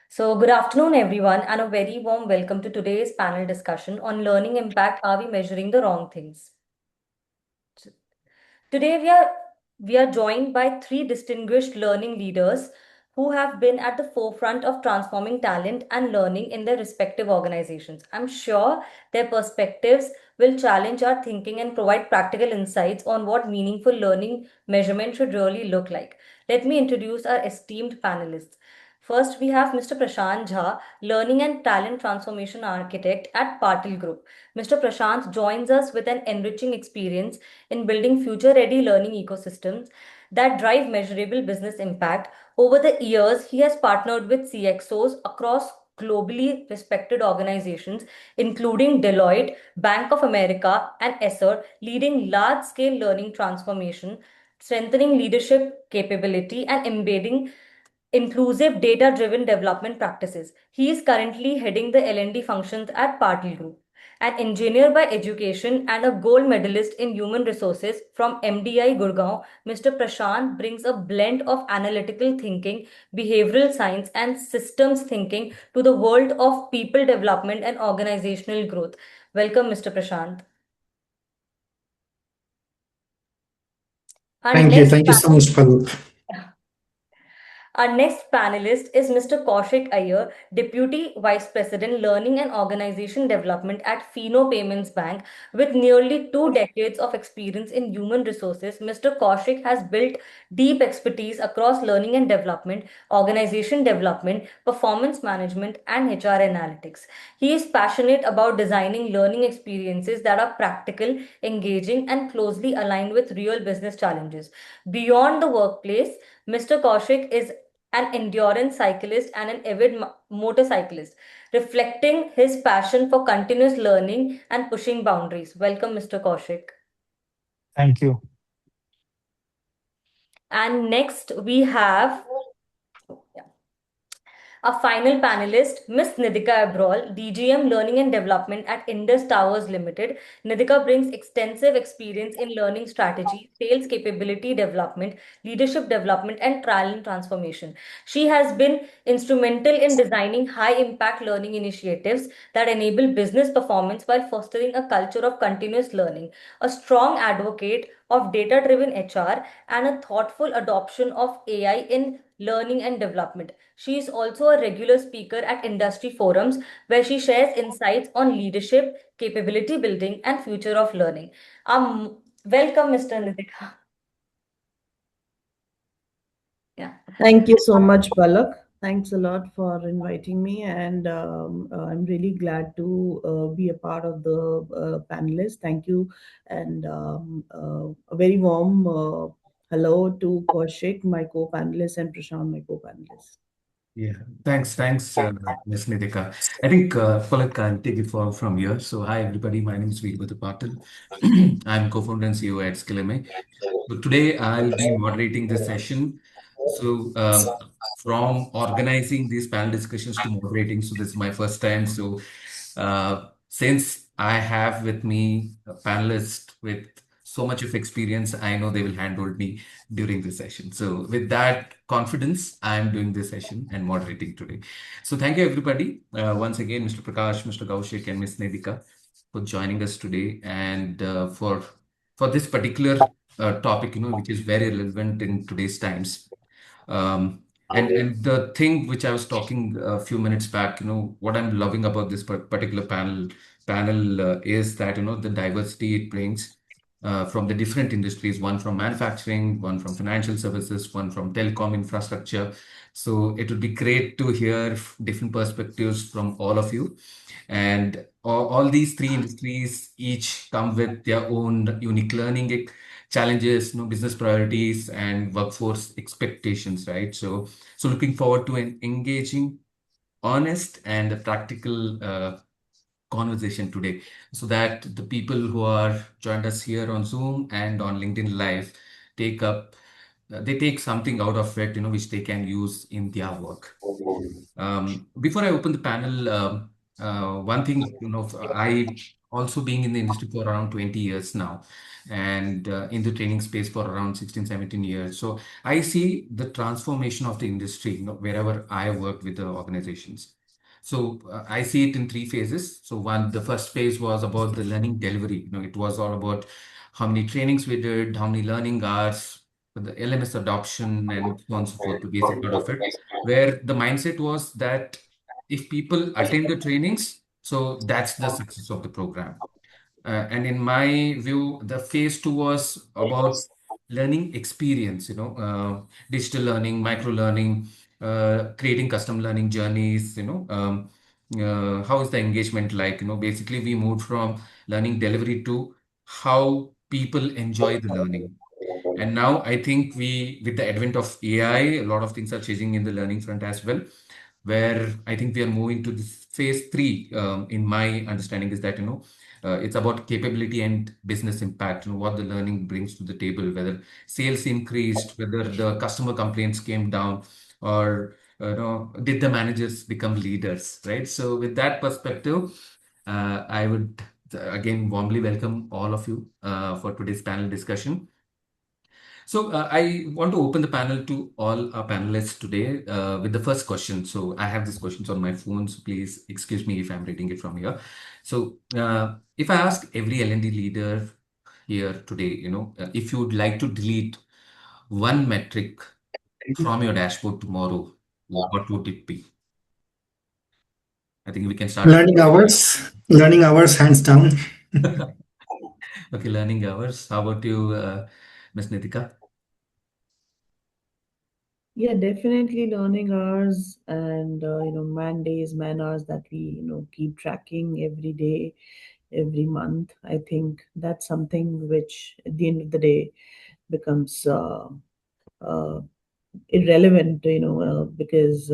So, good afternoon, everyone, and a very warm welcome to today's panel discussion on learning impact. Are we measuring the wrong things? Today, we are joined by three distinguished learning leaders who have been at the forefront of transforming talent and learning in their respective organizations. I'm sure their perspectives will challenge our thinking and provide practical insights on what meaningful learning measurement should really look like. Let me introduce our esteemed panelists. First, we have Mr. Prashant Jha, Learning and Talent Transformation Architect at Patil Group. Mr. Prashant joins us with an enriching experience in building future ready learning ecosystems that drive measurable business impact. Over the years, he has partnered with CXOs across globally respected organizations, including Deloitte, Bank of America, and Esser, leading large scale learning transformation, strengthening leadership capability, and embedding inclusive data driven development practices. He is currently heading the L&D functions at Patil Group. An engineer by education and a gold medalist in human resources from MDI Gurgaon, Mr. Prashant brings a blend of analytical thinking, behavioral science, and systems thinking to the world of people development and organizational growth. Welcome, Mr. Prashant. Our Thank you. next Thank you so much, Palak. Our next panelist is Mr. Kaushik Iyer, Deputy Vice President, Learning and Organization Development at Fino Payments Bank. With nearly 2 decades of experience in human resources, Mr. Kaushik has built deep expertise across learning and development, organization development, performance management, and HR analytics. He is passionate about designing learning experiences that are practical, engaging, and closely aligned with real business challenges. Beyond the workplace, Mr. Kaushik is an endurance cyclist and an avid motorcyclist, reflecting his passion for continuous learning and pushing boundaries. Welcome, Mr. Kaushik. Thank you. And next we have our final panelist, Miss Nidhika Abrol, DGM Learning and Development at Indus Towers Limited. Nidhika brings extensive experience in learning strategy, sales capability development, leadership development, and talent transformation. She has been instrumental in designing high impact learning initiatives that enable business performance while fostering a culture of continuous learning. A strong advocate of data driven HR and a thoughtful adoption of AI in learning and development. She is also a regular speaker at industry forums where she shares insights on leadership, capability building, and future of learning. Welcome, Mr. Nidhika. Yeah. Thank you so much, Palak. Thanks a lot for inviting me, and I'm really glad to be a part of the panelists. Thank you, and a very warm hello to Kaushik, my co-panelist, and Prashant, my co-panelist. Yeah, thanks, Ms. Nidhika. I think Palak, I'll take it from here. So, hi everybody, my name is Veerabhadra Patil. I'm co-founder and CEO at Skillemme. So today I'll be moderating this session. So from organizing these panel discussions to moderating, so this is my first time. So since I have with me a panelist with so much of experience, I know they will handhold me during this session. So with that confidence, I'm doing this session and moderating today. So thank you everybody. Once again, Mr. Prakash, Mr. Kaushik, and Ms. Nidhika for joining us today and for this particular topic, which is very relevant in today's times. And the thing which I was talking a few minutes back, what I'm loving about this particular panel is that the diversity it brings from the different industries, one from manufacturing, one from financial services, one from telecom infrastructure. So it would be great to hear different perspectives from all of you. And all these three industries each come with their own unique learning challenges, business priorities, and workforce expectations, right? So looking forward to an engaging, honest, and a practical conversation today, so that the people who are joined us here on Zoom and on LinkedIn Live take up they take something out of it, which they can use in their work. Before I open the panel, one thing, I also being in the industry for around 20 years now, and in the training space for around 16, 17 years. So I see the transformation of the industry, wherever I work with the organizations. So I see it in three phases. So one, the first phase was about the learning delivery. It was all about how many trainings we did, how many learning hours, the LMS adoption, and so on and so forth, the basic part of it, where the mindset was that if people attend the trainings, so that's the success of the program. And in my view, the phase two was about learning experience, digital learning, micro learning, creating custom learning journeys, how is the engagement like? Basically, we moved from learning delivery to how people enjoy the learning. And now I think with the advent of AI, a lot of things are changing in the learning front as well, where I think we are moving to this phase three. In my understanding, is that it's about capability and business impact. What the learning brings to the table, whether sales increased, whether the customer complaints came down, or did the managers become leaders, right? So with that perspective, I would again warmly welcome all of you for today's panel discussion. So I want to open the panel to all our panelists today with the first question. So I have these questions on my phone, so please excuse me if I'm reading it from here. So if I ask every L&D leader here today, if you would like to delete one metric from your dashboard tomorrow, what would it be? I think we can start with. Learning hours, hands down. Okay, learning hours. How about you, Ms. Nidhika? Yeah, definitely learning hours and man days, man hours that we keep tracking every day, every month. I think that's something which at the end of the day becomes uh, irrelevant, because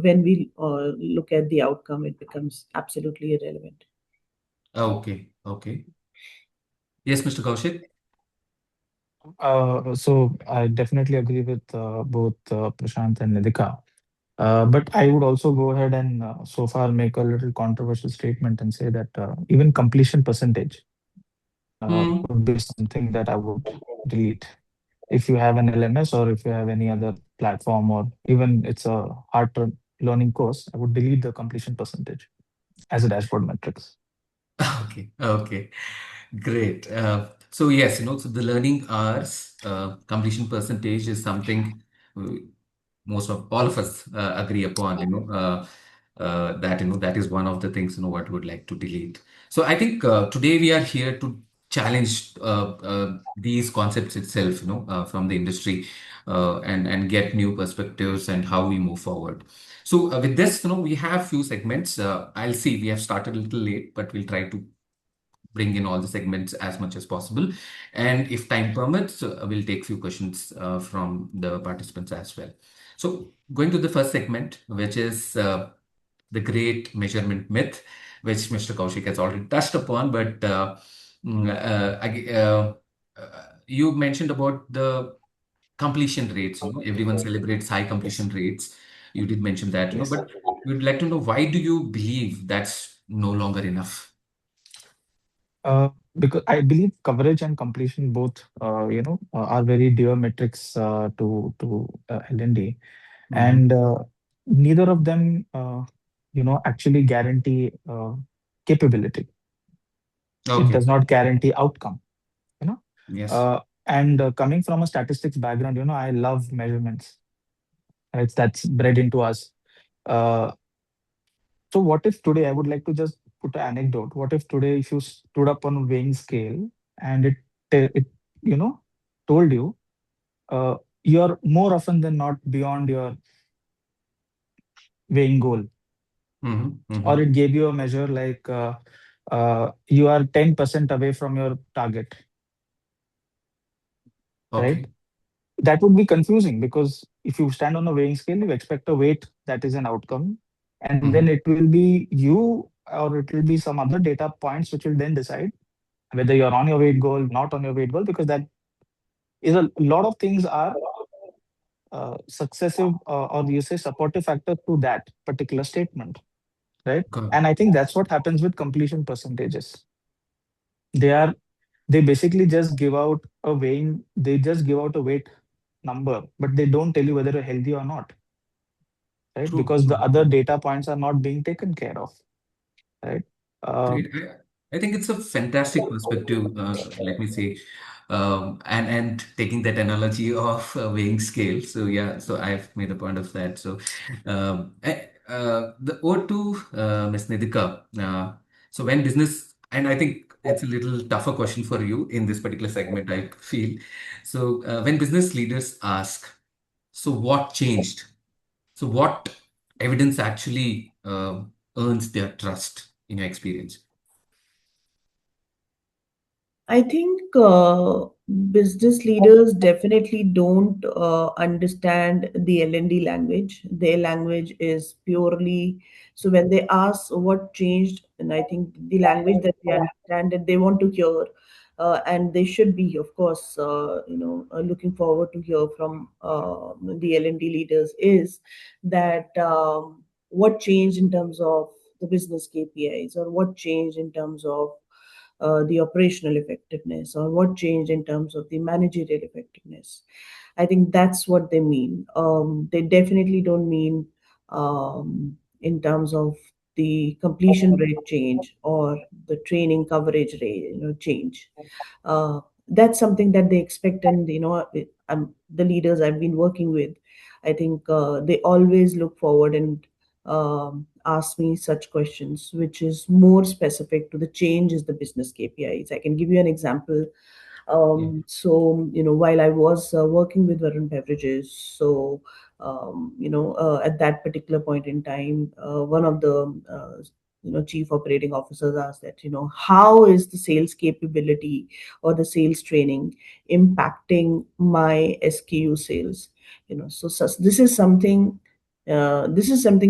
when we look at the outcome, it becomes absolutely irrelevant. Okay, okay. Yes, Mr. Kaushik? So I definitely agree with both Prashant and Nidhika. But I would also go ahead and so far make a little controversial statement and say that even completion percentage Hmm. would be something that I would delete. If you have an LMS or if you have any other platform or even it's a hard learning course, I would delete the completion percentage as a dashboard metrics. Okay, okay. Great. So yes, so the learning hours completion percentage is something uh, most of all of us agree upon, that that is one of the things what we would like to delete. So I think today we are here to challenge these concepts itself, from the industry, and get new perspectives and how we move forward. So with this, we have few segments. I'll see we have started a little late, but we'll try to bring in all the segments as much as possible. And if time permits, we'll take few questions from the participants as well. So going to the first segment, which is the great measurement myth, which Mr. Kaushik has already touched upon, but you mentioned about the completion rates. Everyone celebrates high completion rates. You did mention that, Yes. but we'd like to know, why do you believe that's no longer enough? Because I believe coverage and completion both, are very dear metrics to L&D, Mhm. and neither of them, actually guarantee capability. It Okay. does not guarantee outcome. You know, Yes. uh, and coming from a statistics background, I love measurements. Right? That's bred into us. Uh, so what if today I would like to just put an anecdote? What if today if you stood up on a weighing scale and it told you you're more often than not beyond your weighing goal, Mm-hmm. or Mm-hmm. it gave you a measure like you are 10% away from your target, right? Okay. That would be confusing because if you stand on a weighing scale, you expect a weight that is an outcome, and then Mm-hmm. it will be you or it will be some other data points which will then decide whether you're on your weight goal, not on your weight goal, because that is a lot of things are successive or you say supportive factor to that particular statement. right? Got And I think that's what happens with completion percentages. They are they basically just give out a weighing, they just give out a weight number, but they don't tell you whether you're healthy or not, right? true, Because the true. other data points are not being taken care of, right? Great. Um, I think it's a fantastic perspective, let me say, and taking that analogy of weighing scale. So yeah, so I've made a point of that. So the over to Ms. Nidhika. So when business, and I think it's a little tougher question for you in this particular segment, I feel. So when business leaders ask, so what changed? So what evidence actually earns their trust in your experience? I think business leaders definitely don't understand the L&D language. Their language is purely, so when they ask what changed, and I think the language that they understand that they want to hear, and they should be, of course, looking forward to hear from the L&D leaders is that what changed in terms of the business KPIs, or what changed in terms of the operational effectiveness, or what changed in terms of the managerial effectiveness. I think that's what they mean. They definitely don't mean in terms of the completion rate change or the training coverage rate, change. Uh, that's something that they expect, and the leaders I've been working with, I think they always look forward and ask me such questions, which is more specific to the changes the business KPIs. I can give you an example. Yeah. While I was working with Varun Beverages, at that particular point in time, one of the chief operating officers asked that, how is the sales capability or the sales training impacting my SKU sales? This is something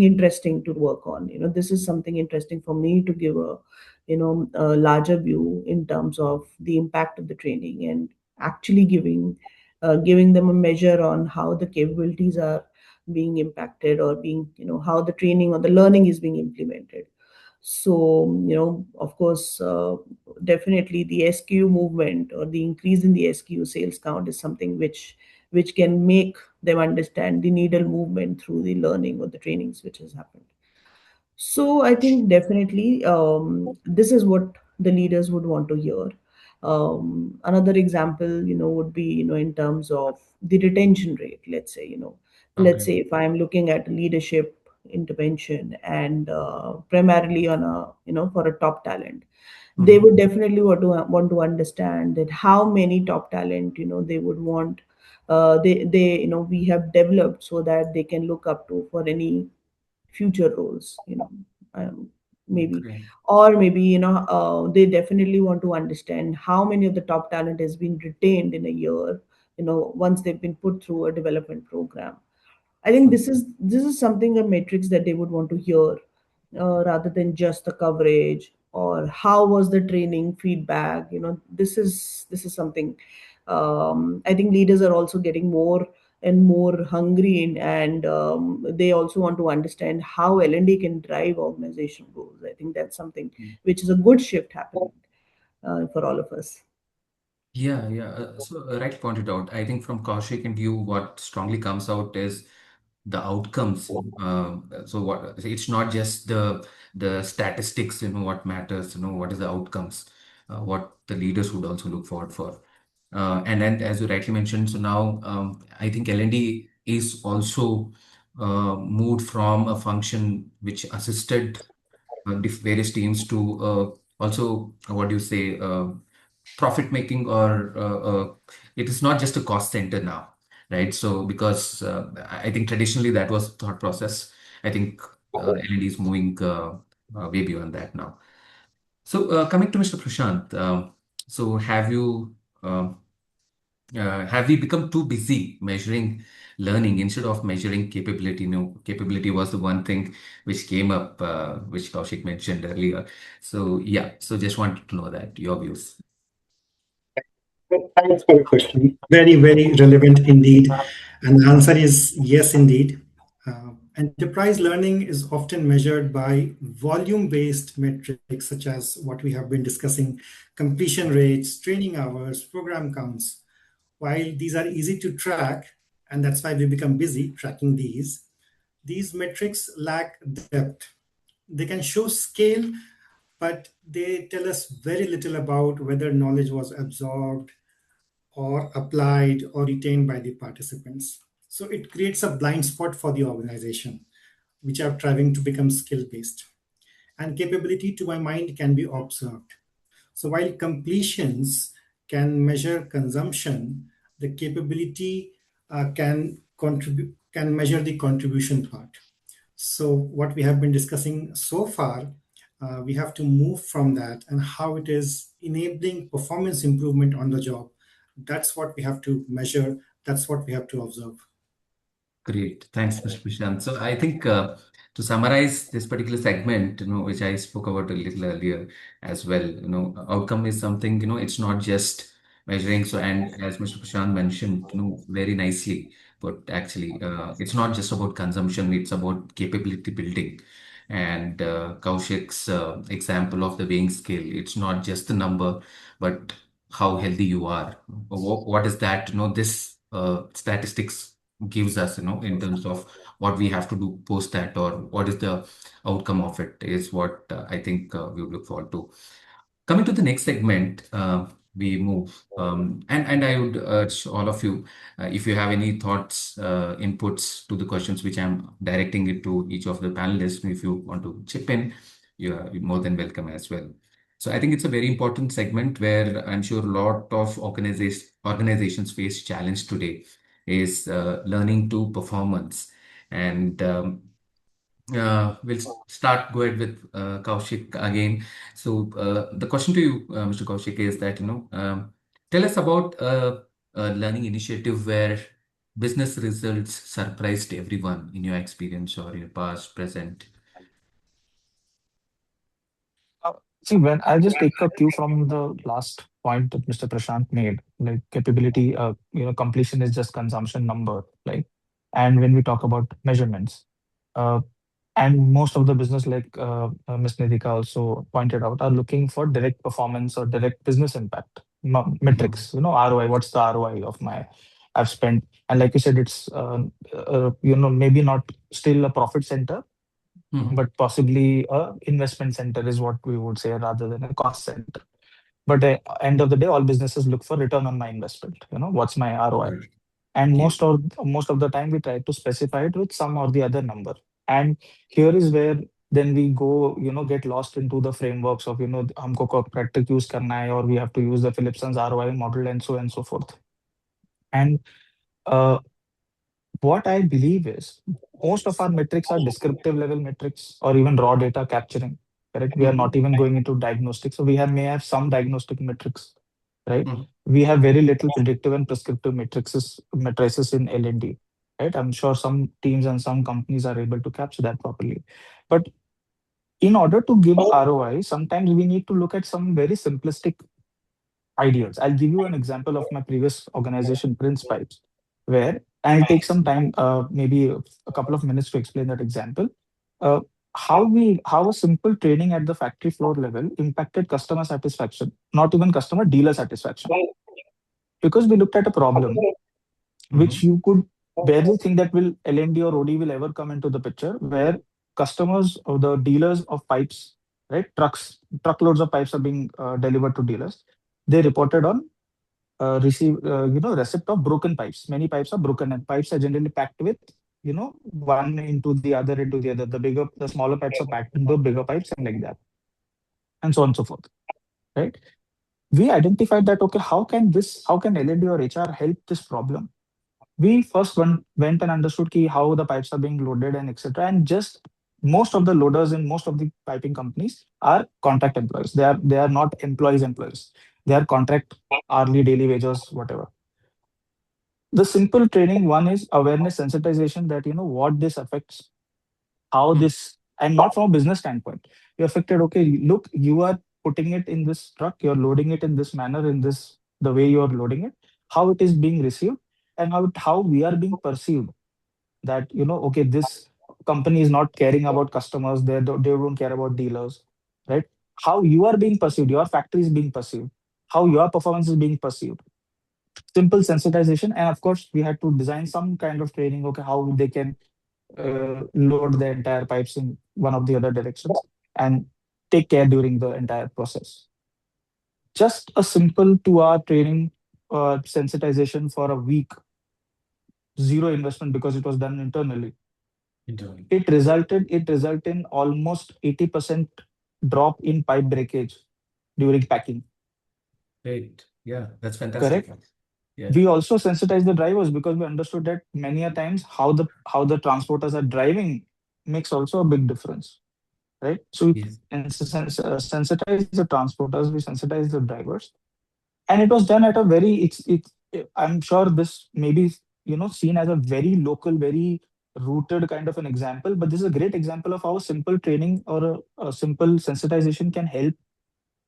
interesting to work on. This is something interesting for me to give a larger view in terms of the impact of the training, and actually giving them a measure on how the capabilities are being impacted, or being, how the training or the learning is being implemented. So, of course, definitely the SKU movement, or the increase in the SKU sales count, is something which can make them understand the needle movement through the learning or the trainings which has happened. So I think definitely this is what the leaders would want to hear. Another example, would be, in terms of the retention rate. Let's Okay. say if I'm looking at leadership intervention, and primarily on a, for a top talent, they Mm-hmm. would definitely want to understand that how many top talent, they would want. They we have developed so that they can look up to for any future roles, maybe. Okay. Or maybe, they definitely want to understand how many of the top talent has been retained in a year, once they've been put through a development program. I think this is something, a matrix that they would want to hear, rather than just the coverage, or how was the training feedback. This is something, I think leaders are also getting more and more hungry in, and they also want to understand how L&D can drive organization goals. I think that's something which is a good shift happening for all of us. Yeah, yeah. So right pointed out. I think from Kaushik and you, what strongly comes out is the outcomes. So what? It's not just the statistics. What matters. What is the outcomes? What the leaders would also look forward for. And then, as you rightly mentioned, so now I think L&D is also moved from a function which assisted various teams to also what do you say profit making, or it is not just a cost center now, right? So because I think traditionally that was the thought process. I think L&D is moving way beyond that now. So coming to Mr. Prashant, so um, have we become too busy measuring learning instead of measuring capability? Capability was the one thing which came up, which Kaushik mentioned earlier. So yeah, so just wanted to know that your views. Thanks for the question. Very, very relevant indeed. And the answer is yes, indeed. Enterprise learning is often measured by volume-based metrics such as what we have been discussing, completion rates, training hours, program counts. While these are easy to track, and that's why we become busy tracking these metrics lack depth. They can show scale, but they tell us very little about whether knowledge was absorbed or applied or retained by the participants. So it creates a blind spot for the organization, which are striving to become skill based. And capability, to my mind, can be observed. So while completions can measure consumption, the capability can measure the contribution part. So what we have been discussing so far, we have to move from that and how it is enabling performance improvement on the job. That's what we have to measure. That's what we have to observe. Great. Thanks, Mr. Prashant. So I think to summarize this particular segment, which I spoke about a little earlier as well, outcome is something, it's not just measuring. So, and as Mr. Prashant mentioned, very nicely, but actually, it's not just about consumption, it's about capability building. And Kaushik's example of the weighing scale, it's not just the number, but how healthy you are. What is that? This statistics gives us, in terms of what we have to do post that, or what is the outcome of it, is what I think we look forward to. Coming to the next segment, we move, and I would urge all of you, if you have any thoughts, inputs to the questions which I'm directing it to each of the panelists, if you want to chip in, you're more than welcome as well. So I think it's a very important segment where I'm sure a lot of organizations face challenge today is learning to performance. And we'll start go ahead with Kaushik again. So the question to you, Mr. Kaushik, is that tell us about a learning initiative where business results surprised everyone in your experience or your past, present. See, when I'll just take a cue from the last point that Mr. Prashant made, like capability, completion is just consumption number, like, and when we talk about measurements, uh, and most of the business, like Ms. Nidhika also pointed out, are looking for direct performance or direct business impact Mhm. metrics. ROI. What's the ROI of my I've spent? And like you said, it's maybe not still a profit center, Mhm. but possibly a investment center is what we would say rather than a cost center. But at the end of the day, all businesses look for return on my investment. What's my ROI? Right. And Yeah. most of the time we try to specify it with some or the other number. And here is where then we go, get lost into the frameworks of, हमको corporate use करना है, or we have to use the Philipson's ROI model and so forth. And uh, what I believe is most of our metrics are descriptive level metrics or even raw data capturing. Correct. We are not Mhm. even going into diagnostics. So we may have some diagnostic metrics, right? Mhm. We have very little predictive and prescriptive matrices in L&D, right? I'm sure some teams and some companies are able to capture that properly. But in order to give ROI, sometimes we need to look at some very simplistic ideas. I'll give you an example of my previous organization, Prince Pipes, where I'll take some time, maybe a couple of minutes to explain that example. Uh, how a simple training at the factory floor level impacted customer satisfaction, not even customer dealer satisfaction, because we looked at a problem which Mhm. you could barely think that will L&D or OD will ever come into the picture, where customers or the dealers of pipes, right, truckloads of pipes are being delivered to dealers. They reported on receipt of broken pipes. Many pipes are broken, and pipes are generally packed with, one into the other. The smaller pipes are packed into bigger pipes, and like that, and so on and so forth. Right? We identified that, okay, how can L&D or HR help this problem? We first went and understood how the pipes are being loaded and etc. And just most of the loaders in most of the piping companies are contract employees. They are not employees. They are contract, hourly, daily wages, whatever. The simple training one is awareness sensitization, that what this affects, how Mhm. this, and not from a business standpoint. You affected, okay, look, you are putting it in this truck, you're loading it in this manner, in this the way you're loading it, how it is being received, and how we are being perceived, that okay, this company is not caring about customers, they don't care about dealers, right? How you are being perceived, your factory is being perceived, how your performance is being perceived. Simple sensitization, and of course, we had to design some kind of training. Okay, how they can load the entire pipes in one of the other directions and take care during the entire process. Just a simple 2 hour training sensitization for a week, zero investment because it was done internally. Internally. It resulted in almost 80% drop in pipe breakage during packing. Great. Yeah, that's fantastic. Correct. Yeah. We also sensitized the drivers because we understood that many a times how the transporters are driving makes also a big difference, right? So we Yes. sensitize the transporters, we sensitize the drivers, and it was done at a very I'm sure this may be seen as a very local, very rooted kind of an example, but this is a great example of how a simple training or a simple sensitization can help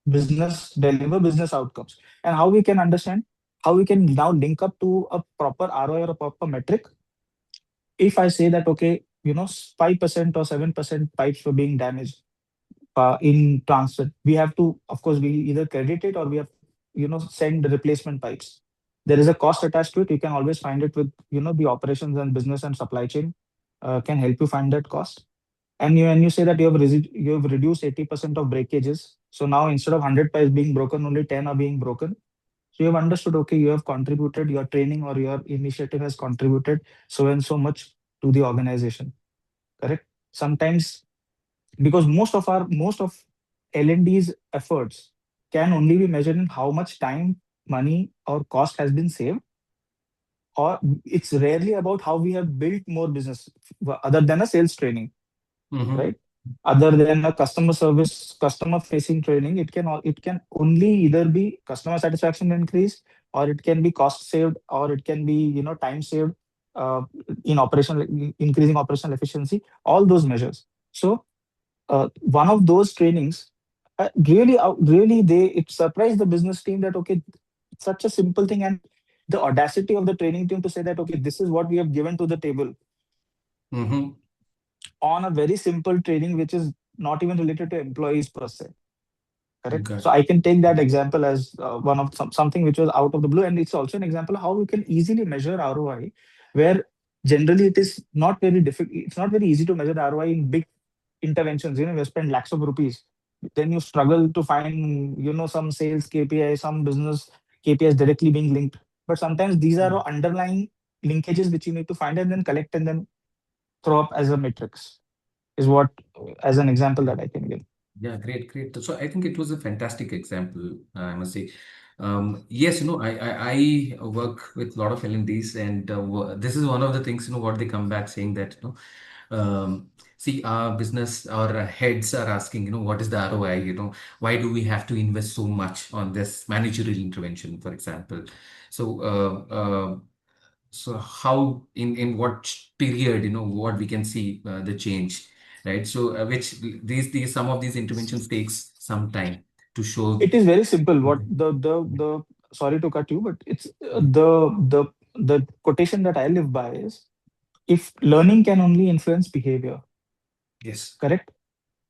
business deliver business outcomes, and how we can understand how we can now link up to a proper ROI or a proper metric. If I say that, okay, 5% or 7% pipes were being damaged in transit, we have to, of course, we either credit it or we have send replacement pipes. There is a cost attached to it. You can always find it with the operations and business and supply chain can help you find that cost. And when you say that you have reduced 80% of breakages, so now instead of 100 pipes being broken, only 10 are being broken. So you have understood, okay, you have contributed, your training or your initiative has contributed so and so much to the organization. Correct. Sometimes, because most of L&D's efforts can only be measured in how much time, money, or cost has been saved, or it's rarely about how we have built more business other than a sales training, Mm-hmm. right? Other than a customer service, customer facing training, it can only either be customer satisfaction increase, or it can be cost saved, or it can be time saved uh, in operational increasing operational efficiency, all those measures. So one of those trainings really they it surprised the business team that, okay, it's such a simple thing, and the audacity of the training team to say that, okay, this is what we have given to the table Mm-hmm. on a very simple training which is not even related to employees per se. Correct. Got So I can take that example as one of something which was out of the blue, and it's also an example of how we can easily measure ROI, where generally it is not very difficult. It's not very easy to measure the ROI in big interventions. You spend lakhs of rupees, then you struggle to find some sales KPI, some business KPIs directly being linked. But sometimes these are underlying linkages which you need to find and then collect and then throw up as a matrix. Is what as an example that I can give. Yeah, great, great. So I think it was a fantastic example, I must say. Yes, I work with a lot of L&Ds, and this is one of the things, what they come back saying that, see, our business, our heads are asking, what is the ROI? Why do we have to invest so much on this managerial intervention, for example? So, so how in what period, what we can see the change, right? So which these some of these interventions takes some time to show. It is very simple. What Mhm. the sorry to cut you, but it's Mm. the quotation that I live by is, if learning can only influence behavior, Yes. correct?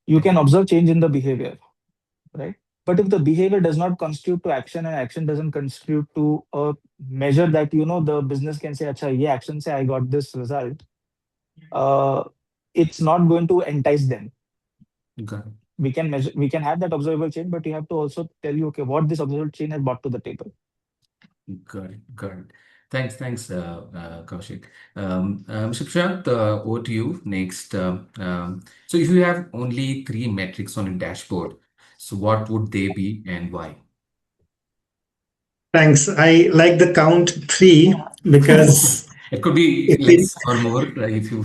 You can Agree. observe change in the behavior, right? But if the behavior does not constitute to action and action doesn't constitute to a measure that the business can say, "Acha, ye action say I got this result," uh, it's not going to entice them. Got We can measure, we can have that observable change, but you have to also tell you, okay, what this observable change has brought to the table. got it, got it. Thanks, Kaushik. Mr. Prashant, over to you next. So if you have only three metrics on a dashboard, so what would they be and why? Thanks. I like the count three because It could be if we less or more if you.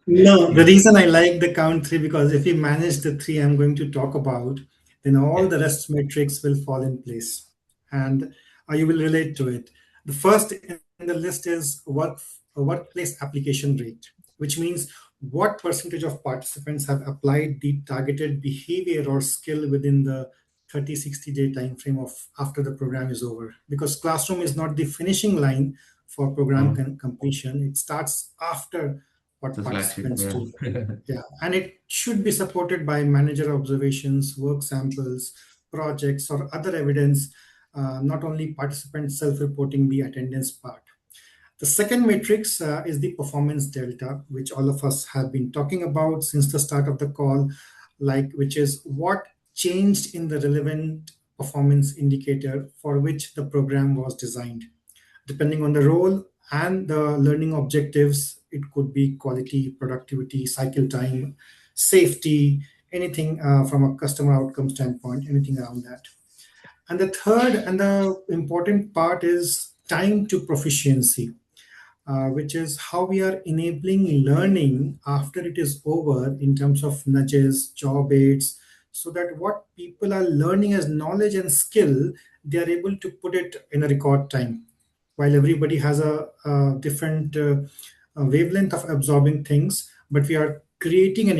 no, the Yeah. reason I like the count three because if we manage the three I'm going to talk about, then all Yeah. the rest metrics will fall in place, and you will relate to it. The first in the list is workplace application rate, which means what percentage of participants have applied the targeted behavior or skill within the 30-60 day time frame of after the program is over. Because classroom is not the finishing line for program Mm. completion; it starts after what It's a flagship. participants do. Yeah. Yeah, and it should be supported by manager observations, work samples, projects, or other evidence, not only participant self-reporting the attendance part. The second matrix is the performance delta, which all of us have been talking about since the start of the call, like which is what changed in the relevant performance indicator for which the program was designed. Depending on the role and the learning objectives, it could be quality, productivity, cycle time, safety, anything from a customer outcome standpoint, anything around that. And the third and the important part is time to proficiency, which is how we are enabling learning after it is over in terms of nudges, job aids, so that what people are learning as knowledge and skill, they are able to put it in a record time. While everybody has a different wavelength of absorbing things, but we are creating an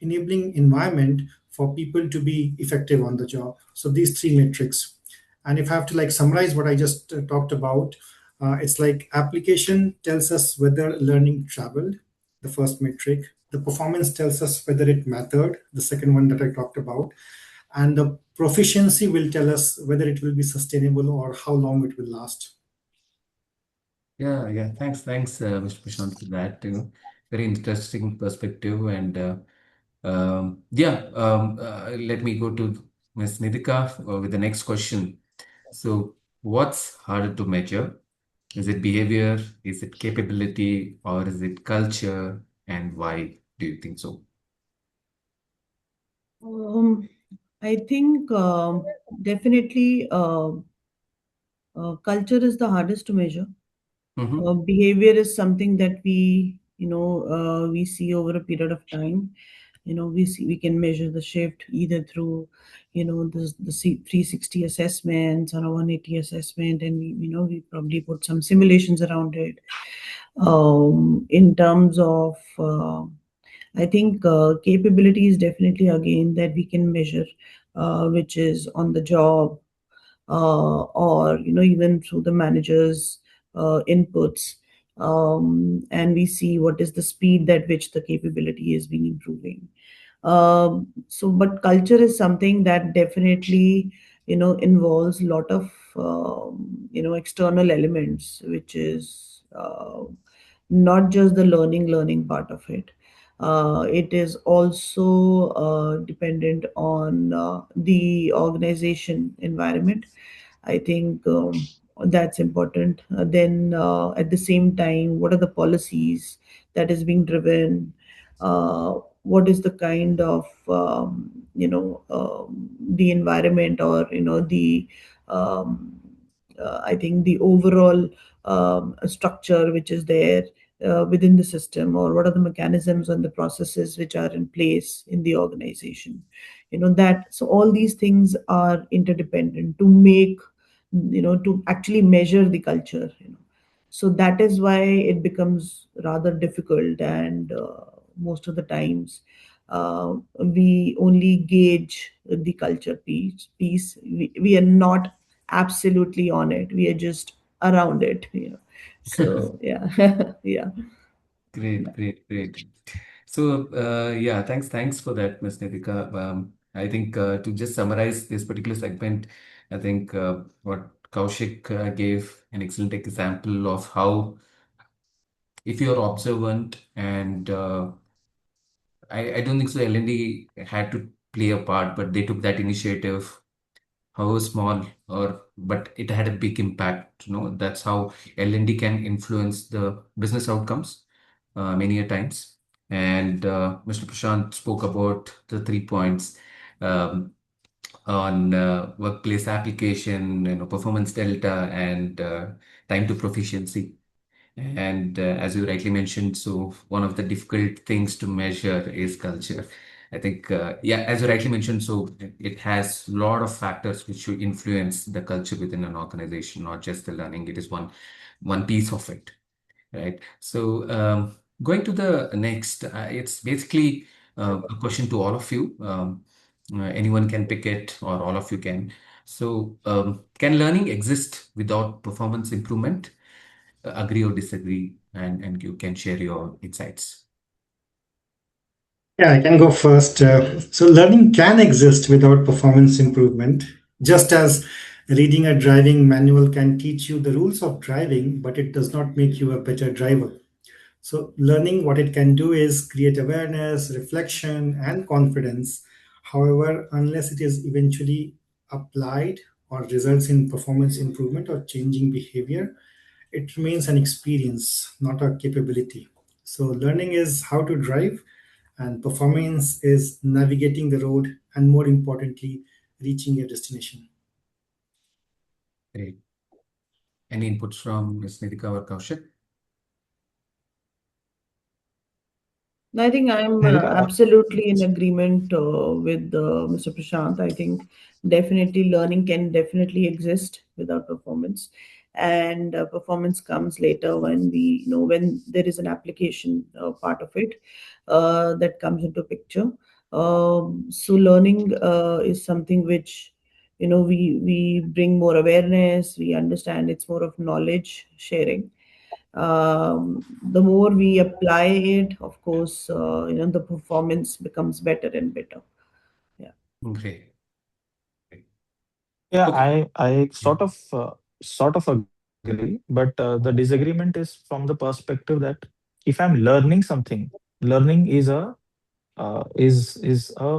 enabling environment for people to be effective on the job. So these three metrics. And if I have to like summarize what I just talked about, it's like application tells us whether learning traveled, the first metric. The performance tells us whether it mattered, the second one that I talked about. And the proficiency will tell us whether it will be sustainable or how long it will last. Yeah, yeah. Thanks, Mr. Prashant, for that. Very interesting perspective. And yeah, let me go to Ms. Nidhika with the next question. So, what's harder to measure? Is it behavior? Is it capability? Or is it culture? And why do you think so? Um, I think definitely culture is the hardest to measure. Mm-hmm. Behavior is something that we see over a period of time. We can measure the shift either through the 360 assessments or a 180 assessment, and we probably put some simulations around it. In terms of I think capability is definitely again that we can measure, which is on the job, or even through the manager's inputs, and we see what is the speed at which the capability is being improving. But culture is something that definitely involves a lot of external elements, which is not just the learning part of it. It is also dependent on the organization environment. I think that's important. Then, at the same time, what are the policies that is being driven? What is the kind of the environment, or um, I think the overall structure which is there within the system, or what are the mechanisms and the processes which are in place in the organization. That so all these things are interdependent to make, to actually measure the culture. So that is why it becomes rather difficult, and most of the times we only gauge the culture piece. We are not absolutely on it, we are just around it. So yeah. Yeah. Great, great, great. So, yeah, thanks for that, Ms. Nidhika. I think to just summarize this particular segment, I think what Kaushik gave an excellent example of how if you're observant and I don't think so L&D had to play a part, but they took that initiative, however small, or but it had a big impact. That's how L&D can influence the business outcomes many a times. And Mr. Prashant spoke about the 3 points um, on workplace application, performance delta, and time to proficiency. And as you rightly mentioned, so one of the difficult things to measure is culture. I think, yeah, as you rightly mentioned, so it has a lot of factors which should influence the culture within an organization, not just the learning. It is one piece of it, right? So going to the next, it's basically a question to all of you. Anyone can pick it, or all of you can. So, can learning exist without performance improvement? Agree or disagree, and you can share your insights. Yeah, I can go first. So, learning can exist without performance improvement, just as reading a driving manual can teach you the rules of driving, but it does not make you a better driver. So, learning what it can do is create awareness, reflection, and confidence. However, unless it is eventually applied or results in performance improvement or changing behavior, it remains an experience, not a capability. So, learning is how to drive, and performance is navigating the road, and more importantly, reaching your destination. Great. Any inputs from Ms. Nidhika or Kaushik? I think I'm Nidhika, absolutely in agreement with Mr. Prashant. I think definitely learning can definitely exist without performance, and performance comes later when when there is an application part of it that comes into picture. So learning is something which we bring more awareness. We understand it's more of knowledge sharing. The more we apply it, of course, the performance becomes better and better. Yeah. Great. Great. yeah, Okay. I Yeah. sort of agree, but the disagreement is from the perspective that if I'm learning something, learning is a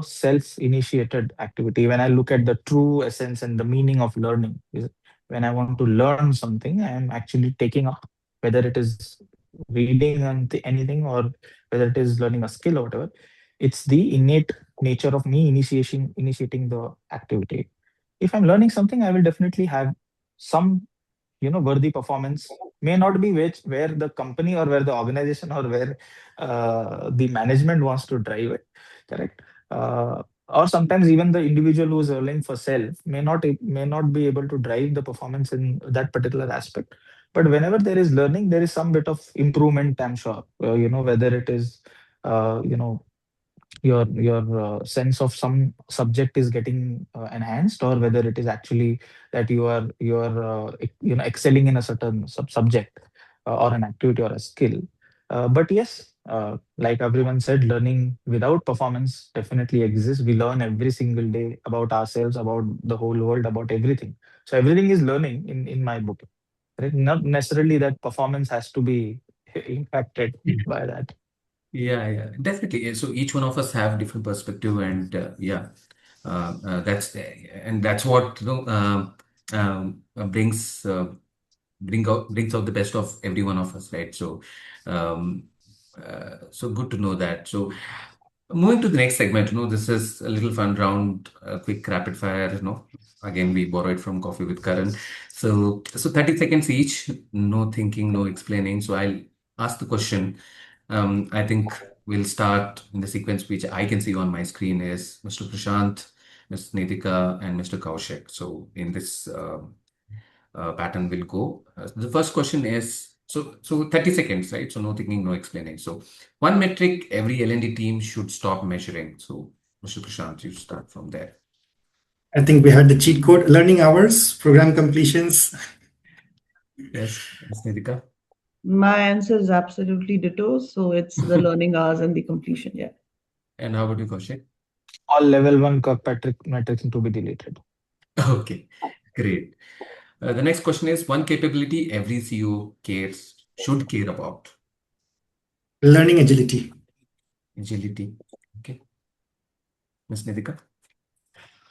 self-initiated activity. When I look at the true essence and the meaning of learning, is when I want to learn something, I am actually taking up, whether it is reading anything or whether it is learning a skill or whatever. It's the innate nature of me initiating the activity. If I'm learning something, I will definitely have some worthy performance. May not be where the company or where the organization or where the management wants to drive it, correct? Or sometimes even the individual who is earning for self may not be able to drive the performance in that particular aspect. But whenever there is learning, there is some bit of improvement, I'm sure. Whether it is uh, you know your sense of some subject is getting enhanced, or whether it is actually that you are excelling in a certain subject or an activity or a skill. But yes, like everyone said, learning without performance definitely exists. We learn every single day about ourselves, about the whole world, about everything. So everything is learning in my book, right? Not necessarily that performance has to be impacted by that. Yeah, yeah, definitely. So each one of us have different perspective, and yeah, that's what brings out the best of every one of us, right? So, um, so good to know that. So, moving to the next segment, this is a little fun round, quick rapid fire. Again, we borrow it from Coffee with Karan. So 30 seconds each, no thinking, no explaining. So I'll ask the question. I think we'll start in the sequence which I can see on my screen is Mr. Prashant, Ms. Nidhika, and Mr. Kaushik. So in this pattern will go. The first question is, so 30 seconds, right? So no thinking, no explaining. So one metric every L&D team should stop measuring. So Mr. Prashant, you start from there. I think we had the cheat code: learning hours, program completions. Yes, Ms. Nidhika. My answer is absolutely ditto. So it's the learning hours and the completion. Yeah. And how about you, Kaushik? All level one Kirkpatrick metrics to be deleted. Okay, great. The next question is one capability every CEO should care about. Learning agility. Agility. Okay. Ms. Nidhika,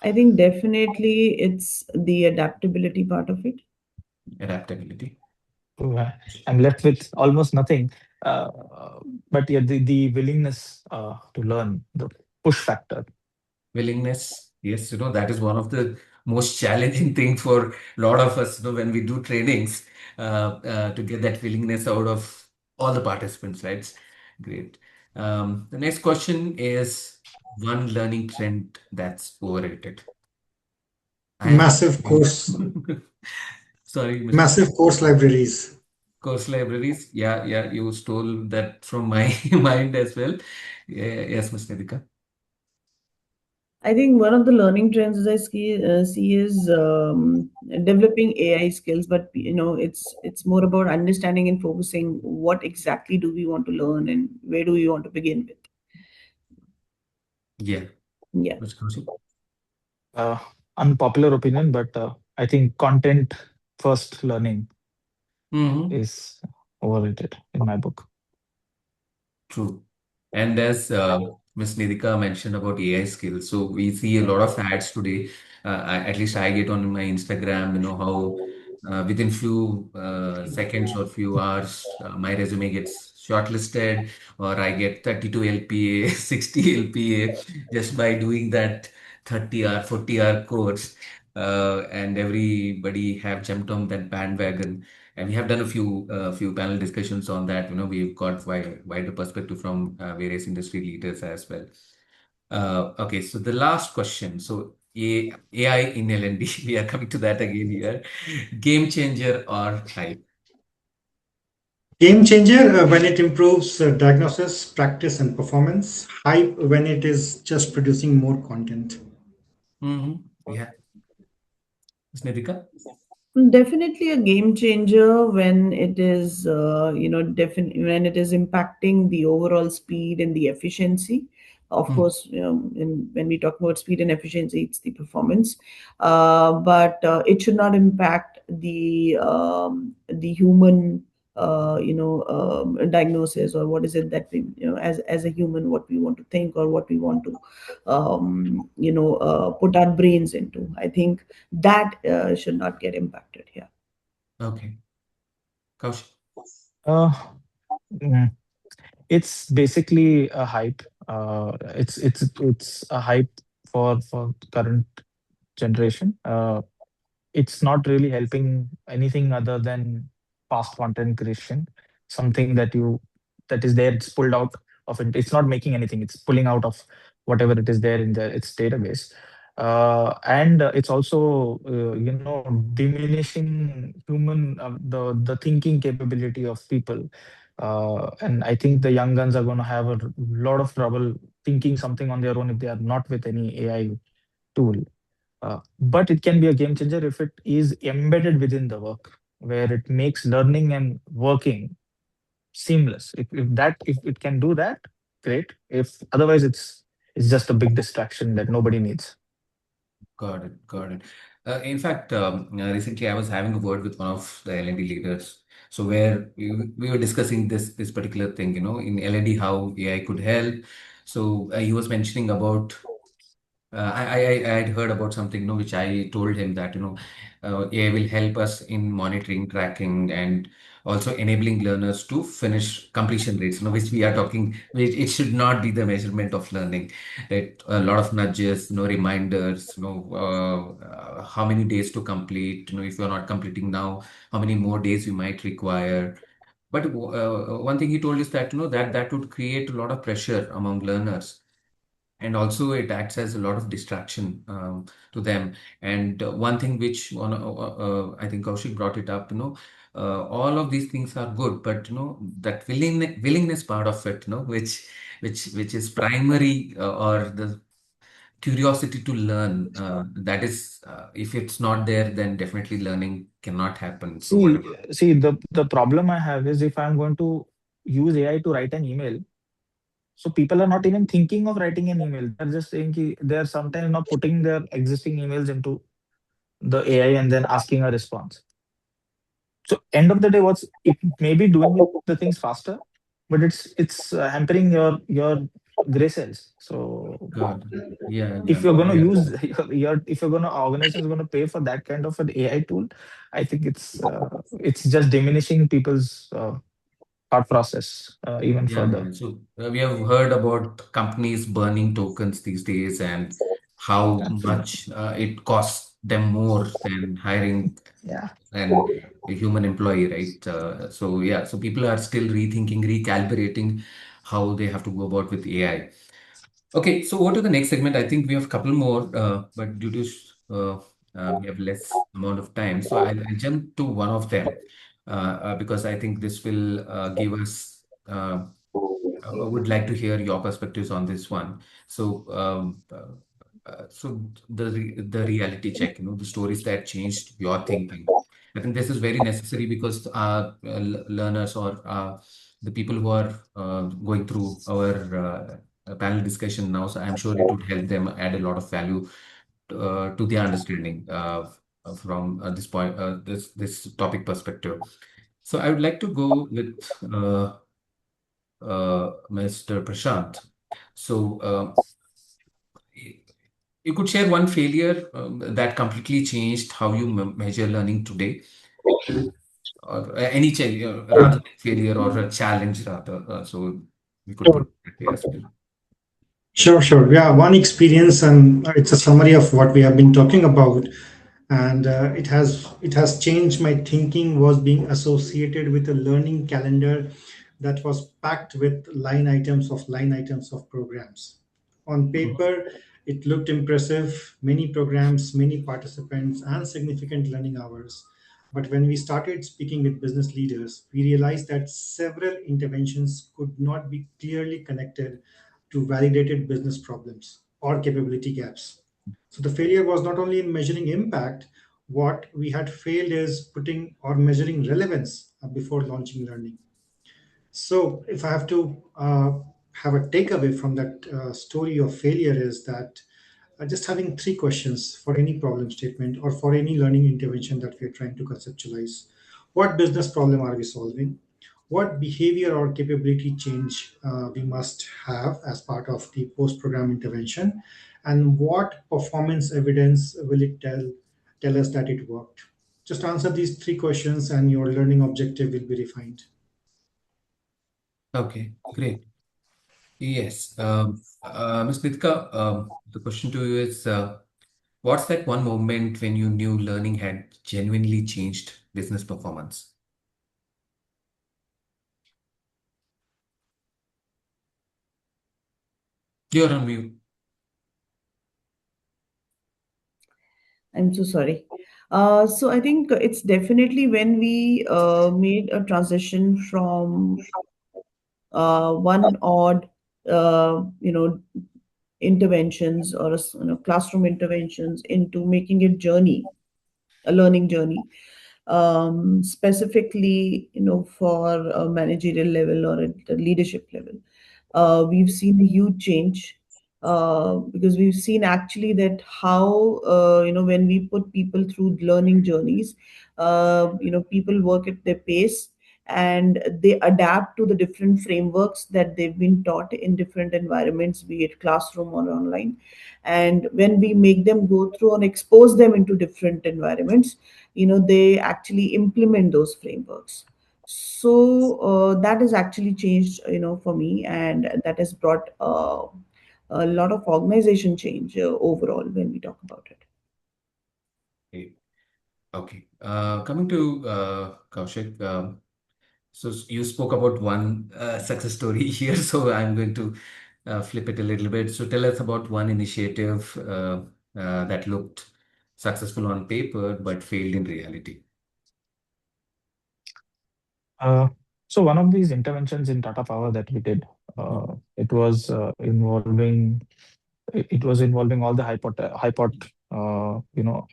I think definitely it's the adaptability part of it. adaptability. So, I'm left with almost nothing. Uh, but yeah, the willingness to learn, the push factor. Willingness. Yes, that is one of the most challenging thing for a lot of us, when we do trainings, to get that willingness out of all the participants, right? Great. The next question is one learning trend that's overrated. I have. Massive course, Sorry, Mr. massive course libraries. Course libraries. Yeah, yeah, you stole that from my mind as well. Yeah, yes, Ms. Nidhika. I think one of the learning trends as I see is developing AI skills, but it's more about understanding and focusing what exactly do we want to learn and where do we want to begin with. Yeah. Yeah. Mr. Kaushik? Uh, Unpopular opinion, but I think content first learning Mm-hmm. is overrated in my book. True. And as Ms. Nidhika mentioned about AI skills, so we see a lot of ads today. At least I get on my Instagram, how within few seconds or few hours, my resume gets shortlisted, or I get 32 LPA, 60 LPA just by doing that 30-hour, 40-hour course. And everybody have jumped on that bandwagon. And we have done a few panel discussions on that. We've got wider perspective from various industry leaders as well. Okay, so the last question. So AI in L&D, we are coming to that again here. Game changer or hype? Game changer when it improves diagnosis, practice, and performance. Hype when it is just producing more content. Mm-hmm. Yeah, Ms. Nidhika? Definitely a game changer when it is, when it is impacting the overall speed and the efficiency. Of Mm. course, when we talk about speed and efficiency, it's the performance, but it should not impact the human, diagnosis, or what is it that we, as a human, what we want to think, or what we want to, put our brains into. I think that should not get impacted here. Okay. Kaushik? Uh, mm, it's basically a hype. It's a hype for current generation. It's not really helping anything other than fast content creation. Something that is there, it's pulled out of it. It's not making anything. It's pulling out of whatever it is there in its database. And it's also diminishing the thinking capability of people. And I think the young guns are going to have a lot of trouble thinking something on their own if they are not with any AI tool. But it can be a game changer if it is embedded within the work, where it makes learning and working seamless. If it can do that, great. If otherwise, it's just a big distraction that nobody needs. Got it. Got it. In fact, recently I was having a word with one of the L&D leaders. So where we were discussing this particular thing, in L&D how AI could help. So he was mentioning about I had heard about something, which I told him that, AI will help us in monitoring, tracking, and also enabling learners to finish completion rates, which we are talking, which it should not be the measurement of learning. It a lot of nudges, reminders, how many days to complete, if you're not completing now, how many more days you might require. But one thing he told is that, that would create a lot of pressure among learners, and also it acts as a lot of distraction to them. And one thing which I think Kaushik brought it up, all of these things are good, but that willingness part of it, which is primary, or the curiosity to learn, that is, if it's not there, then definitely learning cannot happen. So See, whatever. the problem I have is if I'm going to use AI to write an email, so people are not even thinking of writing an email. They're just saying they are sometimes not putting their existing emails into the AI and then asking a response. So end of the day, what's it may be doing the things faster, but it's hampering your gray cells. So God. Yeah, if yeah, you're going to yeah. use if you're going to organization is going to pay for that kind of an AI tool, I think it's just diminishing people's thought process even Yeah, further. yeah. So we have heard about companies burning tokens these days, and how Yeah, much it costs them more than hiring yeah. a human employee, right? So yeah, so people are still rethinking, recalibrating how they have to go about with AI. Okay, so over to the next segment. I think we have a couple more, but due to we have less amount of time, so I'll jump to one of them, because I think this will give us. I would like to hear your perspectives on this one. So, the reality check, the stories that changed your thinking. I think this is very necessary because learners, or the people who are going through our panel discussion now, so I'm sure it would help them add a lot of value to their understanding from this point, this topic perspective. So I would like to go with Mr. Prashant. So you could share one failure that completely changed how you measure learning today, or any change, rather than failure or a challenge rather. So we could put Sure. it that way as well. Sure, sure. Yeah, one experience, and it's a summary of what we have been talking about, and it has changed my thinking. Was being associated with a learning calendar that was packed with line items of programs. On paper, it looked impressive: many programs, many participants, and significant learning hours. But when we started speaking with business leaders, we realized that several interventions could not be clearly connected to validated business problems or capability gaps. So the failure was not only in measuring impact, what we had failed is putting or measuring relevance before launching learning. So if I have to have a takeaway from that story of failure, is that just having three questions for any problem statement or for any learning intervention that we are trying to conceptualize. What business problem are we solving? What behavior or capability change we must have as part of the post program intervention? And what performance evidence will it tell us that it worked? Just answer these three questions and your learning objective will be refined. Okay, great. Yes. Ms. Nidhika, the question to you is, what's that one moment when you knew learning had genuinely changed business performance? You're on mute. I'm so sorry. So I think it's definitely when we made a transition from one odd, interventions or classroom interventions into making it journey, a learning journey, specifically, for a managerial level or at the leadership level. We've seen a huge change, because we've seen actually that how, when we put people through learning journeys, people work at their pace and they adapt to the different frameworks that they've been taught in different environments, be it classroom or online. And when we make them go through and expose them into different environments, they actually implement those frameworks. So that has actually changed, for me, and that has brought a lot of organization change overall when we talk about it. Okay. Okay. Coming to Kaushik, so you spoke about one success story here, so I'm going to flip it a little bit. So tell us about one initiative that looked successful on paper but failed in reality. Uh, so one of these interventions in Tata Power that we did, it was involving all the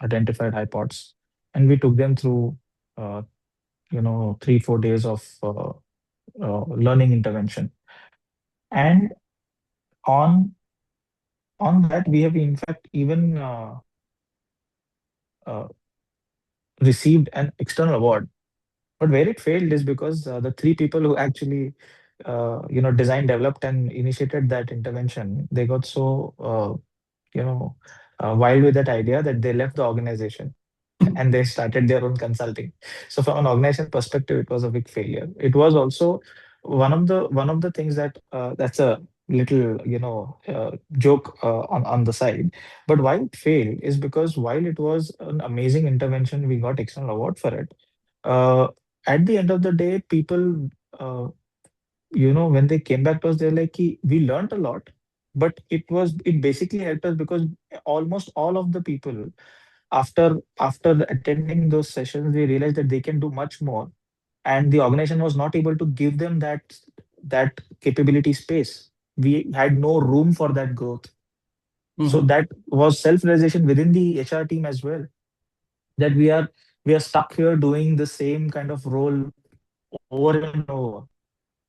identified hypods, and we took them through, uh, 3-4 days of learning intervention. And on that, we have in fact even uh, received an external award. But where it failed is because the three people who actually designed, developed, and initiated that intervention, they got so you know wild with that idea that they left the organization and they started their own consulting. So from an organization perspective, it was a big failure. It was also one of the things that's a little joke on the side. But why it failed is because while it was an amazing intervention, we got external award for it. uh, at the end of the day, people, when they came back to us, they're like, "Ki, we learned a lot, but it basically helped us because almost all of the people, after attending those sessions, they realized that they can do much more, and the organization was not able to give them that capability space. We had no room for that growth. So Mhm. that was self-realization within the HR team as well, that we are stuck here doing the same kind of role over and over,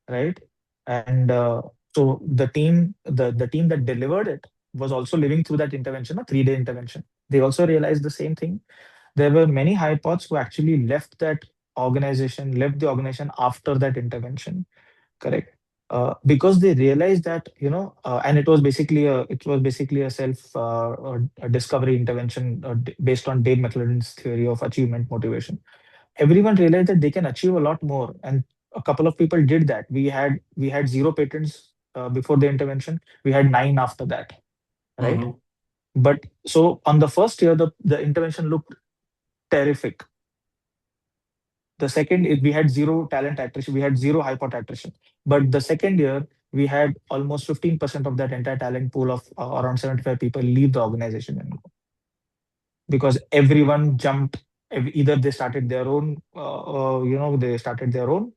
right? And So the team that delivered it was also living through that intervention, a 3-day intervention. They also realized the same thing. There were many high pods who actually left the organization after that intervention. Correct. Because they realized that, and it was basically a self a discovery intervention based on Dave McClelland's theory of achievement motivation. Everyone realized that they can achieve a lot more, and a couple of people did that. We had 0 patents before the intervention. We had 9 after that, right? Mm-hmm. But so on the first year, the intervention looked terrific. The second, we had zero talent attrition, we had zero high pot attrition. But the second year, we had almost 15% of that entire talent pool of around 75 people leave the organization and go, because everyone jumped. Either they started their own, they started their own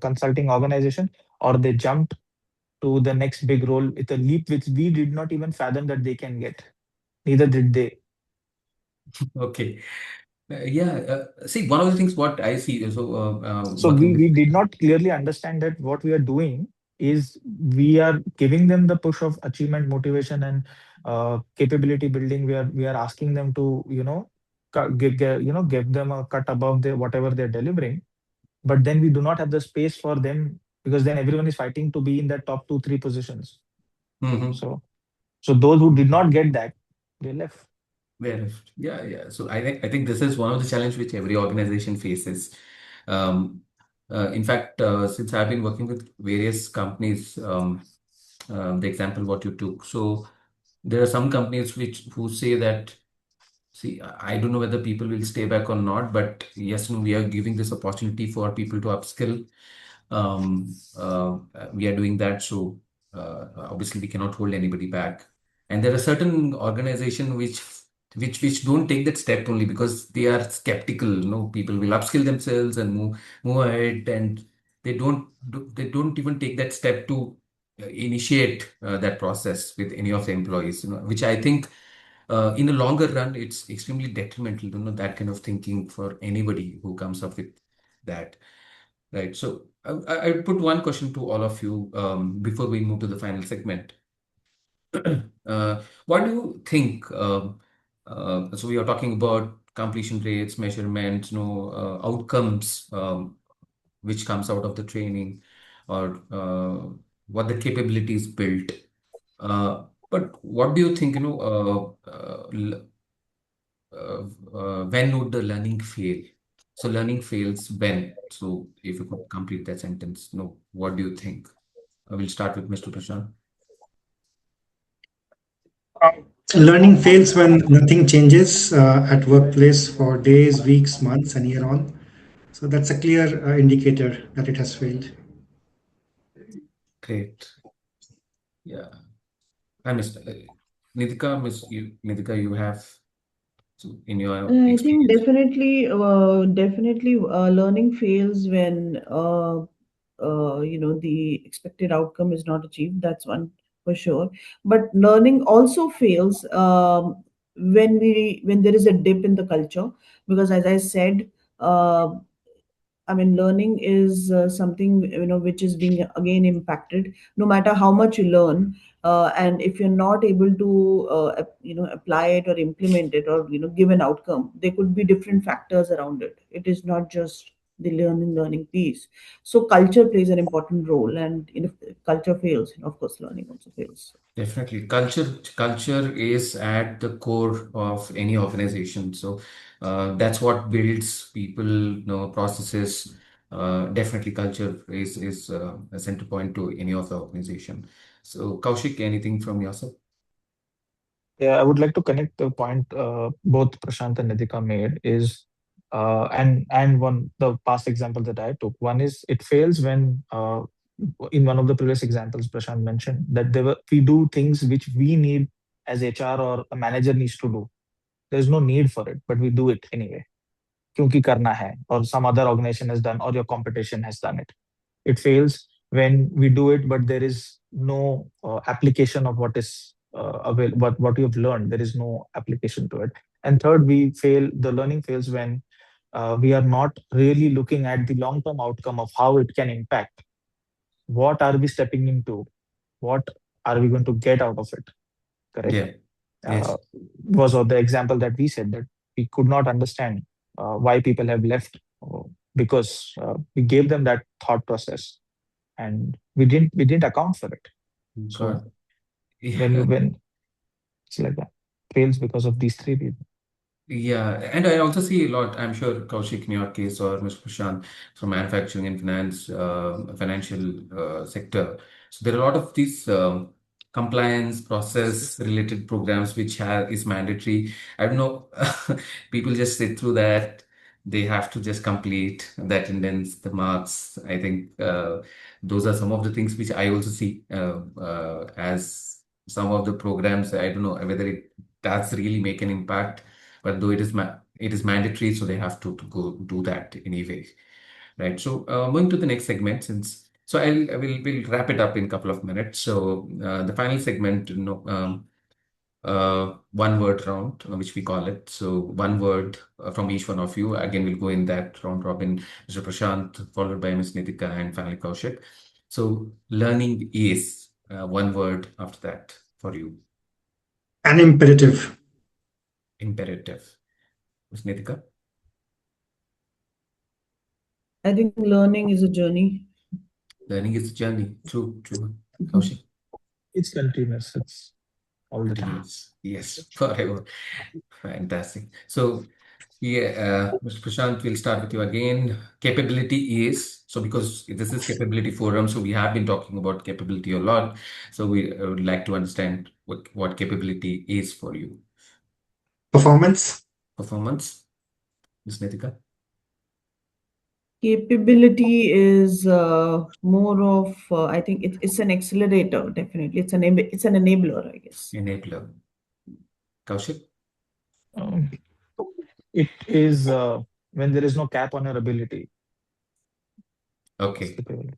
consulting organization, or they jumped to the next big role with a leap which we did not even fathom that they can get. Neither did they. Okay. Yeah. See, one of the things what I see, so So working we with. did not clearly understand that what we are doing is we are giving them the push of achievement, motivation, and capability building. We are asking them to give them a cut above their whatever they're delivering. But then we do not have the space for them, because then everyone is fighting to be in that top 2-3 positions. Mhm. So those who did not get that, they left. Where, yeah, yeah. So I think this is one of the challenge which every organization faces. Um, in fact, since I've been working with various companies, the example what you took, so there are some companies which who say that, see, I don't know whether people will stay back or not, but yes, no, we are giving this opportunity for people to upskill. We are doing that, so obviously we cannot hold anybody back. And there are certain organizations which don't take that step only because they are skeptical. People will upskill themselves and move ahead, and they don't even take that step to initiate that process with any of the employees. Which I think in the longer run, it's extremely detrimental, that kind of thinking for anybody who comes up with that. Right. So I put one question to all of you before we move to the final segment. What do you think? So we are talking about completion rates, measurements, outcomes, which comes out of the training, or what the capabilities built. But what do you think? When would the learning fail? So learning fails when? So if you could complete that sentence, no, what do you think? I will start with Mr. Prashant. Learning fails when nothing changes at workplace for days, weeks, months, and year on. So that's a clear indicator that it has failed. Great. Yeah. I missed Nidhika, Nidhika, you have, so in your I think experience. definitely, learning fails when the expected outcome is not achieved. That's one for sure. But learning also fails when there is a dip in the culture, because as I said, uh, I mean, learning is something which is being again impacted. No matter how much you learn, and if you're not able to apply it or implement it, or give an outcome, there could be different factors around it. It is not just the learning piece. So culture plays an important role, and if culture fails, of course, learning also fails. Definitely. Culture is at the core of any organization. So that's what builds people, processes. Definitely culture is a center point to any of the organization. So Kaushik, anything from yourself? Yeah, I would like to connect the point both Prashant and Nidhika made is, and one the past example that I took. One is it fails when, in one of the previous examples Prashant mentioned, that we do things which we need as HR or a manager needs to do. There is no need for it, but we do it anyway. क्योंकि करना है, or some other organization has done, or your competition has done it. It fails when we do it, but there is no application of what is what you have learned. There is no application to it. And third, the learning fails when we are not really looking at the long term outcome of how it can impact. What are we stepping into? what are we going to get out of it? Correct. Yeah. Yes. Was of the example that we said that we could not understand why people have left, because we gave them that thought process and we didn't account for it. So God. when Yeah. you when it's like that fails because of these three reasons. Yeah, and I also see a lot, I'm sure Kaushik in your case or Mr. Prashant from manufacturing and finance, financial sector. So there are a lot of these compliance process related programs which is mandatory. I don't know, people just sit through that. They have to just complete the attendance, the marks. I think those are some of the things which I also see as some of the programs. I don't know whether it does really make an impact, but though it is mandatory, so they have to go do that anyway, right? So moving to the next segment, since so we'll wrap it up in a couple of minutes. So the final segment, one word round, which we call it. So one word from each one of you. Again, we'll go in that round robin. Mr. Prashant, followed by Ms. Nidhika, and finally Kaushik. So learning is one word after that for you. An imperative. Imperative. Ms. Nidhika. I think learning is a journey. Learning is a journey. True, true. Kaushik, It's continuous. It's all the time. continuous. Yes, forever. Fantastic. So, yeah, Mr. Prashant, we'll start with you again. Capability is, so because this is capability forum, so we have been talking about capability a lot. So we would like to understand what capability is for you. Performance. Performance, Ms. Nithika. Capability is more of, I think it's an accelerator, definitely. It's an enabler, I guess. Enabler. Kaushik. Um, it is when there is no cap on your ability. It's Okay. capability.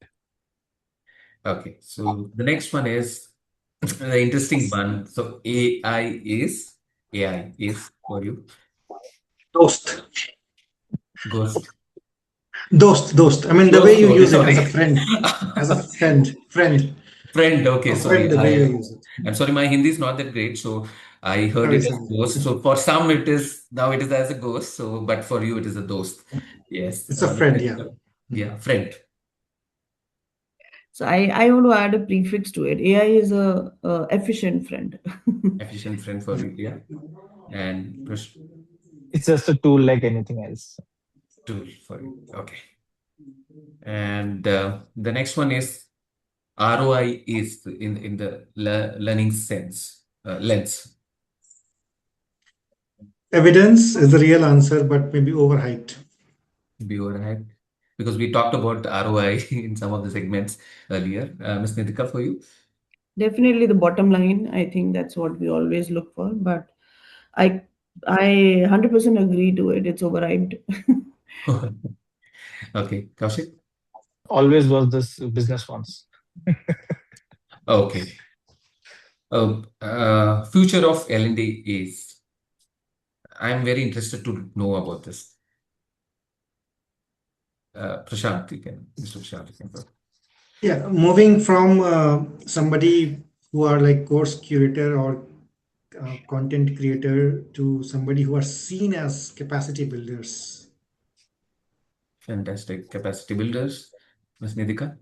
Okay. So the next one is the interesting one. So AI is for you. Dost. Ghost. Dost. I mean, the way Ghost, you okay, use it sorry. as a friend, Friend, okay, a sorry. friend, the way you use it. I'm sorry, my Hindi is not that great, so I heard Sorry, it as sorry. ghost. So for some it is now it is as a ghost. So but for you it is a dost. Yes. It's a friend, yeah. Yeah, friend. So I want to add a prefix to it. AI is a efficient friend. Efficient friend for you, yeah. And push It's just a tool like anything else. tool for you. Okay. And the next one is ROI is in the learning sense lens. Evidence is the real answer, but maybe overhyped. Be overhead because we talked about ROI in some of the segments earlier. Ms. Nidhika, for you. Definitely the bottom line. I think that's what we always look for. But I I 100% agree to it. It's overhyped. Okay, Kaushik. Always was this business once. Okay. Future of L&D is. I'm very interested to know about this. Prashant, Mr. Prashant, you can go. Yeah, moving from somebody who are like course curator or content creator to somebody who are seen as capacity builders. Fantastic. Capacity builders. Ms. Nidhika.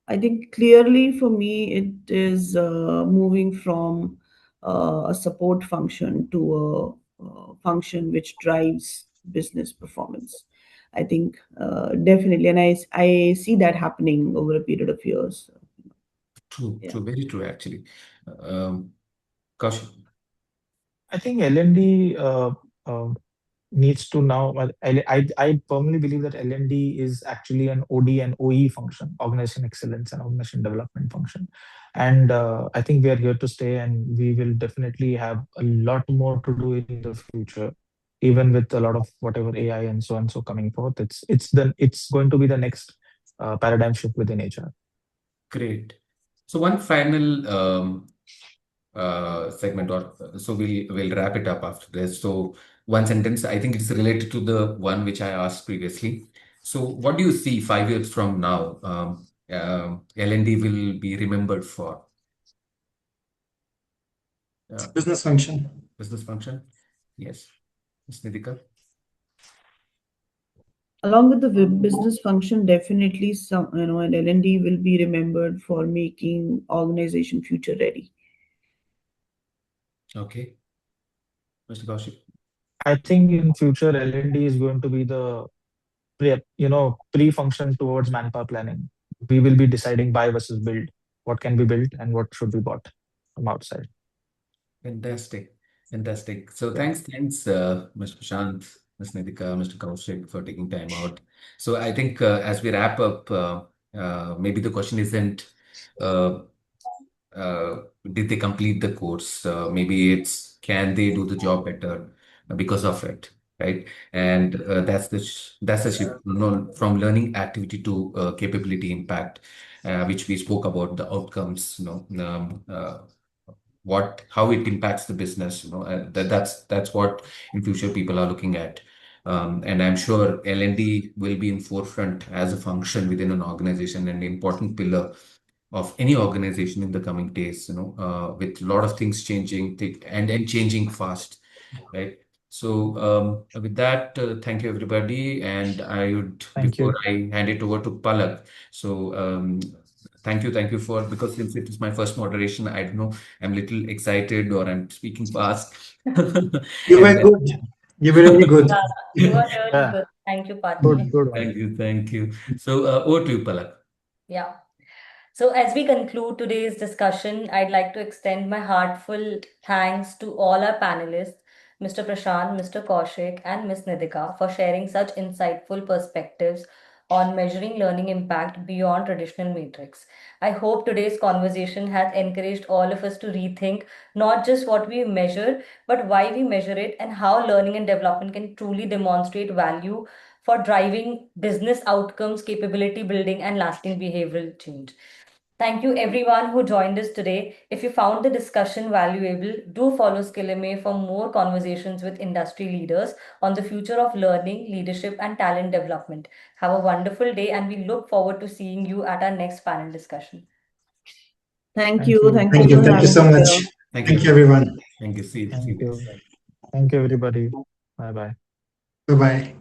I think clearly for me, it is moving from a support function to a function which drives business performance. I think definitely, and I see that happening over a period of years. True, Yeah. true, very true, actually. Kaushik. I think L&D needs to now. Well, I firmly believe that L&D is actually an OD and OE function, organization excellence and organization development function, and I think we are here to stay, and we will definitely have a lot more to do in the future, even with a lot of whatever AI and so coming forth. It's going to be the next paradigm shift within HR. Great. So one final segment, or so we'll wrap it up after this. So one sentence, I think it's related to the one which I asked previously. So what do you see 5 years from now? L&D will be remembered for? Business function. Business function? Yes. Ms. Nidhika? Along with the business function, definitely some, an L&D will be remembered for making organization future ready. Okay. Mr. Kaushik? I think in future L&D is going to be the pre-function towards manpower planning. We will be deciding buy versus build, what can be built and what should be bought from outside. Fantastic. Fantastic. So Yeah. thanks, Mr. Prashant, Ms. Nidhika, Mr. Kaushik for taking time out. So I think as we wrap up, maybe the question isn't uh, did they complete the course? Maybe it's can they do the job better because of it, right? And that's the shift, from learning activity to capability impact, which we spoke about the outcomes, how it impacts the business, that's what in future people are looking at. And I'm sure L&D will be in forefront as a function within an organization and an important pillar of any organization in the coming days, with a lot of things changing and changing fast, right? So with that, thank you everybody. And I would, Thank before you. I hand it over to Palak, so thank you for, because since it is my first moderation, I don't know, I'm a little excited or I'm speaking fast. You were And good. You were really good. Yeah, you are really Yeah, good. Thank you, good, Patil. good one. thank you. So over to you, Palak. Yeah. So, as we conclude today's discussion, I'd like to extend my heartfelt thanks to all our panelists, Mr. Prashant, Mr. Kaushik, and Ms. Nidhika, for sharing such insightful perspectives on measuring learning impact beyond traditional metrics. I hope today's conversation has encouraged all of us to rethink not just what we measure, but why we measure it and how learning and development can truly demonstrate value for driving business outcomes, capability building, and lasting behavioral change. Thank you everyone who joined us today. If you found the discussion valuable, do follow Skillemme for more conversations with industry leaders on the future of learning, leadership, and talent development. Have a wonderful day, and we look forward to seeing you at our next panel discussion. Thank Thank you. you. Thank you Thank you. for Thank you having so me much. here. Thank you Thank very you, much. everyone. Thank you. See you Thank next you. time. Thank you, everybody. Bye bye. Bye bye.